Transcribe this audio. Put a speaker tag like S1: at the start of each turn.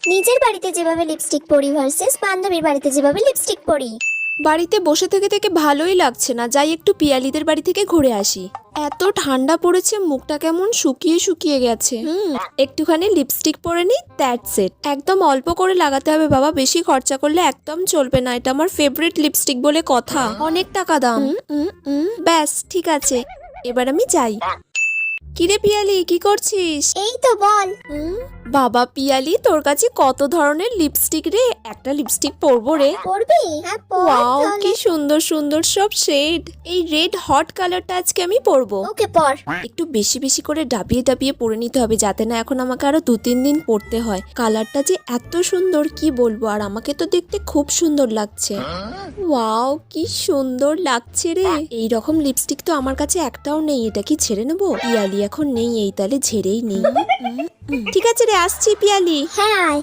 S1: নিজের বাড়িতে যেভাবে লিপস্টিক পরি ভার্সেস বান্ধবীর বাড়িতে যেভাবে লিপস্টিক পরি।
S2: বাড়িতে বসে থেকে থেকে ভালোই লাগছে না, যাই একটু পিয়ালিদের বাড়ি থেকে ঘুরে আসি। এত ঠান্ডা পড়েছে, মুখটা কেমন শুকিয়ে শুকিয়ে গেছে। একটুখানি লিপস্টিক পরে নি, দ্যাটস ইট। একদম অল্প করে লাগাতে হবে বাবা, বেশি খরচা করলে একদম চলবে না। এটা আমার ফেভারিট লিপস্টিক বলে কথা, অনেক টাকা দাম। ব্যাস ঠিক আছে, এবার আমি যাই। কিরে পিয়ালি, কি করছিস?
S1: এই তো বল।
S2: বাবা পিয়ালি, তোর কাছে কত ধরনের লিপস্টিক রে, একটা লিপস্টিক পরবো রে।
S1: পরবি? হ্যাঁ পর
S2: ওয়াও,
S1: তাহলে।
S2: কি সুন্দর সুন্দর সব শেড। এই রেড হট কালারটা আজকে আমি পরবো।
S1: ওকে পর।
S2: একটু বেশি বেশি করে ডাবিয়ে ডাবিয়ে পরে নিতে হবে, যাতে না এখন আমাকে আরো 2-3 দিন পরতে হয়। কালারটা যে এত সুন্দর কি বলবো, আর আমাকে তো দেখতে খুব সুন্দর লাগছে। ওয়াও, কি সুন্দর লাগছে রে। এই রকম লিপস্টিক তো আমার কাছে একটাও নেই, এটা কি ছেড়ে নেবো? পিয়ালি এখন নেই, এই তালে ঝেড়েই নেই। ঠিক আছে রে, আসছি পিয়ালি।
S1: হ্যাঁ আয়।